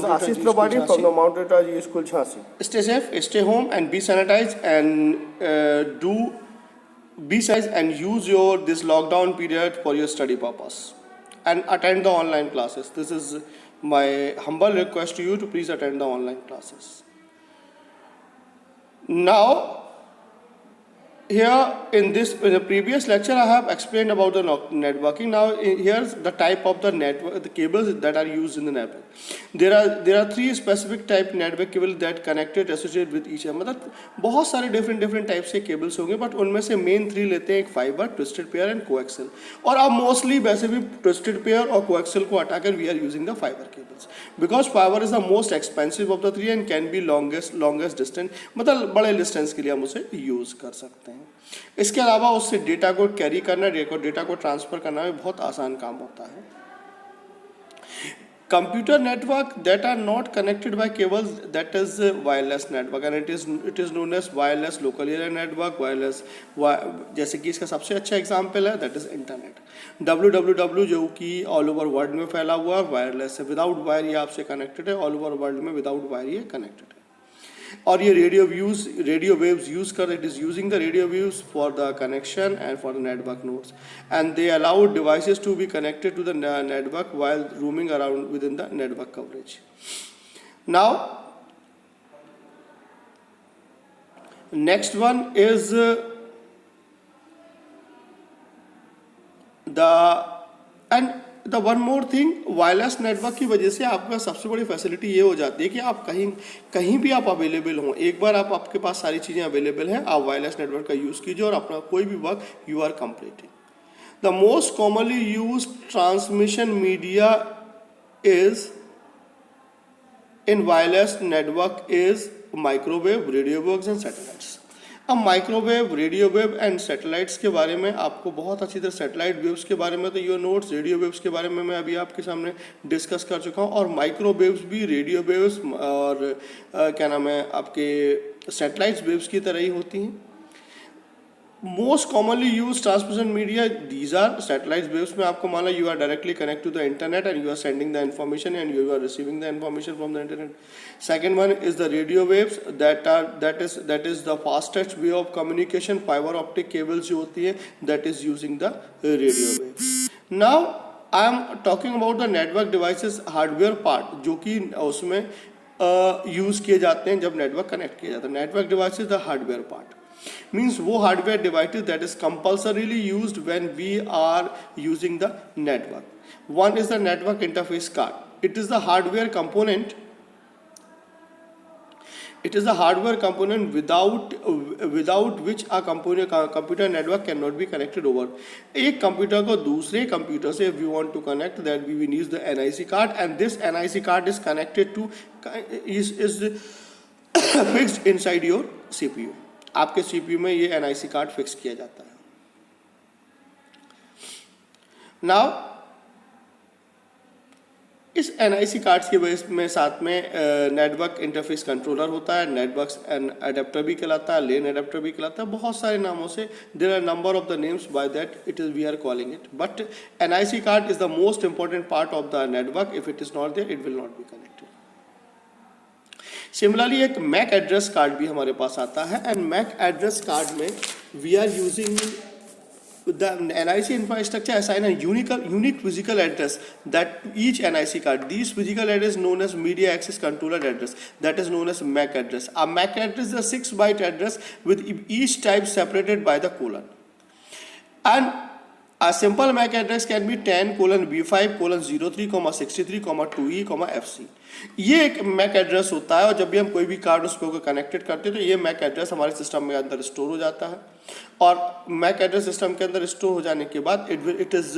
Ashish Tripathi from the Mount Etna School, Jhansi. Stay safe, stay home, and be sanitized, and be safe and use this lockdown period for your study purpose, and attend the online classes. This is my humble request to you to please attend the online classes. Now, here in the previous lecture I have explained about the networking. Now here's the type of the network, the cables that are used in the network. There are three specific type network cable that connected associated with each other. मतलब बहुत सारे different types के cables होंगे, but उनमें से main three लेते हैं, एक fiber, twisted pair and coaxial. और अब mostly वैसे भी twisted pair और coaxial को हटाकर we are using the fiber cables because fiber is the most expensive of the three and can be longest distance, मतलब बड़े distance के लिए हम उसे use कर सकते हैं. इसके अलावा उससे डेटा को कैरी करना, डेटा को ट्रांसफर करना भी बहुत आसान काम होता है. Computer network that are not connected by cables, that is wireless network, and it is known as wireless local area network. Wireless जैसे कि इसका सबसे अच्छा एग्जांपल है दैट इज इंटरनेट. www जो कि ऑल ओवर वर्ल्ड में फैला हुआ है, वायरलेस है, विदाउट वायर ये आपसे कनेक्टेड है, ऑल ओवर वर्ल्ड में विदाउट वायर ये कनेक्टेड है. और ये रेडियो वेव्स यूज कर, it is using the radio waves for the connection and for the network nodes, and they allow devices to be connected to the network while roaming around within the network coverage. Now next one is the one more thing, wireless network की वजह से आपका सबसे बड़ी facility ये हो जाती है कि आप कहीं भी आप अवेलेबल हों. एक बार आपके पास सारी चीज़ें अवेलेबल हैं, आप वायरलेस नेटवर्क का यूज़ कीजिए और अपना कोई भी work you are completing. The most commonly use transmission media is in wireless network is microwave, radio waves and satellites. अब microwave, radio wave and satellites के बारे में आपको बहुत अच्छी तरह, सैटेलाइट वेव्स के बारे में तो योर नोट्स, रेडियो वेव्स के बारे में मैं अभी आपके सामने डिस्कस कर चुका हूँ, और माइक्रोवेव्स भी रेडियो वेव्स और क्या नाम है आपके सैटेलाइट्स वेव्स की तरह ही होती हैं. Most commonly use transmission media these are satellite waves में आपको मान लो you are directly connect to the internet and you are sending the information and you are receiving the information from the internet. Second one is the radio waves that is the fastest way of communication. Fibre optic cables जो होती है that is using the radio waves. Now I am talking about the network devices hardware part जो कि उसमें use किए जाते हैं जब नेटवर्क कनेक्ट किया जाता है. Network devices the hardware part means वो hardware devices that is compulsorily used when we are using the network. One is the network interface card. It is the hardware component. It is the hardware component without which a computer network cannot be connected over. एक computer को दूसरे computer से if we want to connect that we will use the NIC card, and this NIC card is connected to is fixed inside your CPU. आपके CPU में ये NIC card fix किया जाता है. नाउ इस NIC कार्ड्स के base में साथ में नेटवर्क इंटरफेस कंट्रोलर होता है, नेटवर्क अडेप्टर भी कहलाता है, लेन अडेप्टर भी कहलाता है, बहुत सारे नामों से. There are number of the names by that it is we are calling it, but NIC card is the most important part of the network. If it is not there it will not be connected. Similarly एक MAC address card भी हमारे पास आता है, एंड MAC address card में we are using the NIC infrastructure assign a unique physical address that each NIC card. These physical address known as media access controller address, that is known as MAC address. A MAC address is a 6-byte address with each type separated by the colon. And a simple MAC address can be 10:B5:03:63:2E:FC. ये एक MAC address होता है, और जब भी हम कोई भी कार्ड उस पर कनेक्टेड करते हैं तो ये MAC एड्रेस हमारे सिस्टम में अंदर स्टोर हो जाता है. और MAC एड्रेस सिस्टम के अंदर स्टोर हो जाने के बाद it is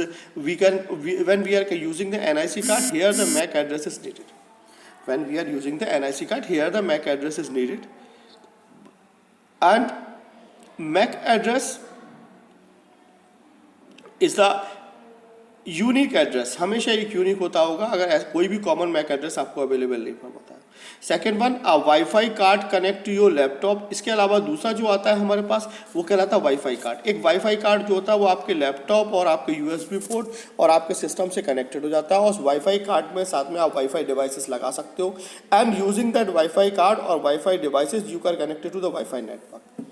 when we are using the NIC card, here the MAC address is needed. When we are using the NIC card, here the MAC address is needed, and MAC address is the unique address. हमेशा एक unique होता होगा, अगर कोई भी common MAC address आपको available नहीं होता है. Second one, WiFi card connect to your laptop. इसके अलावा दूसरा जो आता है हमारे पास वो कहलाता है वाईफाई कार्ड। एक वाईफाई कार्ड जो होता है वो आपके लैपटॉप और आपके यूएसबी पोर्ट और आपके सिस्टम से कनेक्टेड हो जाता है, और उस वाईफाई कार्ड में साथ में आप वाईफाई डिवाइसेस लगा सकते हो, and using that wifi card और wifi devices you can connected to the wifi network.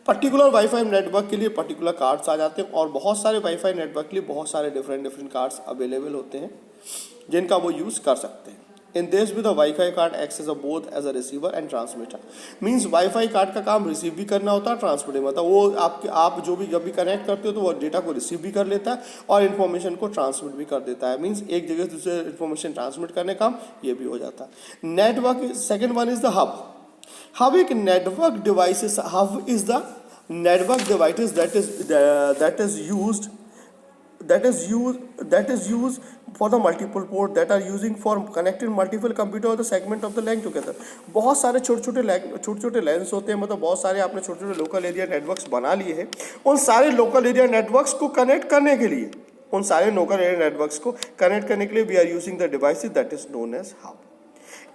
Particular wifi network के लिए पर्टिकुलर कार्ड्स आ जाते हैं, और बहुत सारे वाईफाई नेटवर्क के लिए बहुत सारे डिफरेंट कार्ड्स अवेलेबल होते हैं जिनका वो यूज़ कर सकते हैं। In this with WiFi card acts as both as a receiver and transmitter. Means WiFi card का काम रिसीव भी करना होता है, ट्रांसमिट, मतलब वो आप जो भी जब भी कनेक्ट करते हो तो वो डेटा को रिसीव भी कर लेता है और इन्फॉर्मेशन को ट्रांसमिट भी कर देता है। मीन्स एक जगह से दूसरे इन्फॉर्मेशन ट्रांसमिट करने का काम ये भी हो जाता है। Network second one is the hub. Hub एक network devices, hub is the network devices that is used for the multiple port that are using for connecting multiple computer or the segment of the LAN together। बहुत सारे छोटे छोटे lens होते हैं, मतलब बहुत सारे आपने छोटे छोटे लोकल एरिया नेटवर्क्स बना लिए हैं। उन सारे लोकल एरिया नेटवर्क्स को कनेक्ट करने के लिए we are using the devices that is known as hub.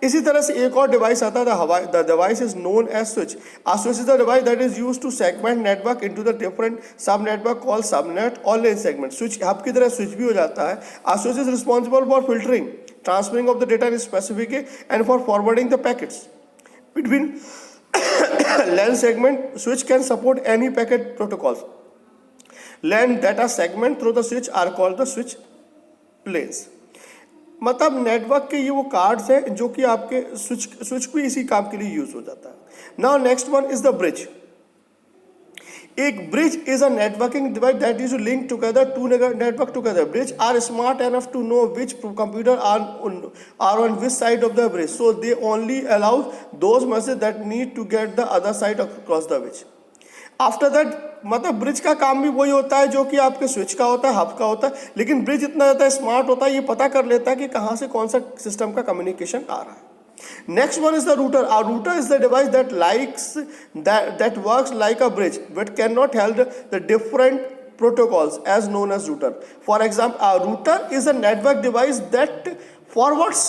इसी तरह से एक और डिवाइस आता है, the device is known as switch. A switch is the device that is used to segment network into the different sub network called subnet or lane segment। Switch hub की तरह switch भी हो जाता है। A switch is responsible for filtering, transferring of the data in specific and for forwarding the packets between LAN segment। Switch can support any packet protocols। LAN data segment through the switch are called the switch lanes। मतलब network के ये वो cards हैं जो कि आपके switch भी इसी काम के लिए यूज हो जाता है। Now next one is the bridge. एक bridge is a networking device that is link together two network together. Bridge are smart enough to know which computer are on which side of the bridge, so they only allow those message that need to get the other side across the bridge. After that, मतलब bridge का काम भी वही होता है जो कि आपके स्विच का होता है, हब का होता है, लेकिन ब्रिज इतना ज़्यादा स्मार्ट होता है, ये पता कर लेता है कि कहाँ से कौन सा सिस्टम का कम्युनिकेशन आ रहा है। Next one is the router. A router is the device that works like a bridge but can not help the different protocols as known as router। For example, a router is a network device that forwards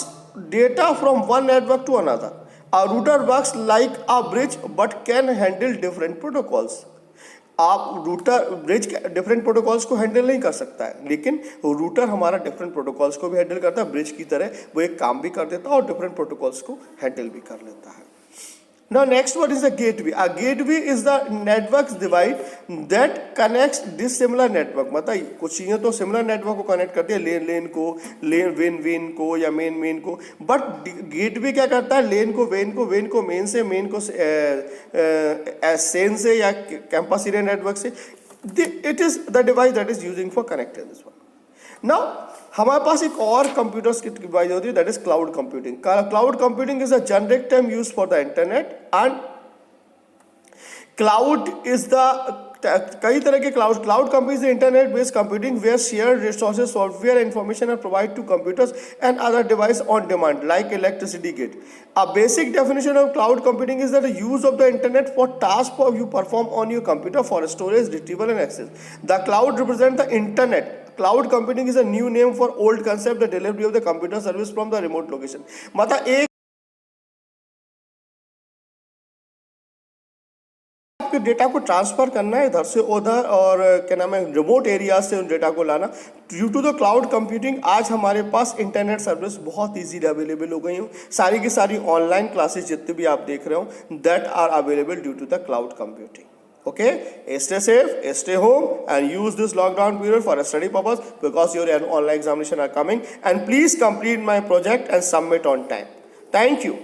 data from one network to another। A router works like a bridge but can handle different protocols। आप router bridge के different protocols को handle नहीं कर सकता है, लेकिन router हमारा different protocols को भी हैंडल करता है। ब्रिज की तरह वो एक काम भी कर देता है और डिफरेंट प्रोटोकॉल्स को हैंडल भी कर लेता है। Now next one is a gateway। A gateway is the network device that connects dissimilar network। मतलब कुछ चीज़ें तो सिमिलर नेटवर्क को कनेक्ट करती है, लेन को, वेन को या मेन को, बट गेटवे क्या करता है, वेन को मेन से, मेन को सेन से या कैंपस एरिया नेटवर्क से। It is the device that is using for connecting this one. Now हमारे पास एक और कंप्यूटर्स की डिवाइस होती है that is cloud computing. Cloud computing is a generic term used for the internet, and cloud is the कई तरह के cloud computing internet based computing where share resources software information are provide to computers and other device on demand like electricity grid. A basic definition of cloud computing is the use of the internet for tasks you perform on your computer for storage, retrieval and access। The cloud represents the internet। Cloud computing is a new name for old concept, the delivery of the computer service from the remote location। मतलब एक आपके data को transfer करना है इधर से उधर, और क्या नाम है, रिमोट एरिया से उन डेटा को लाना। Due to the cloud computing आज हमारे पास इंटरनेट सर्विस बहुत इजीली अवेलेबल हो गई हूँ। सारी की सारी ऑनलाइन क्लासेस जितने भी आप देख रहे हो that are available due to the cloud computing. Okay, stay safe, stay home, and use this lockdown period for a study purpose because your online examination are coming, and please complete my project and submit on time. Thank you.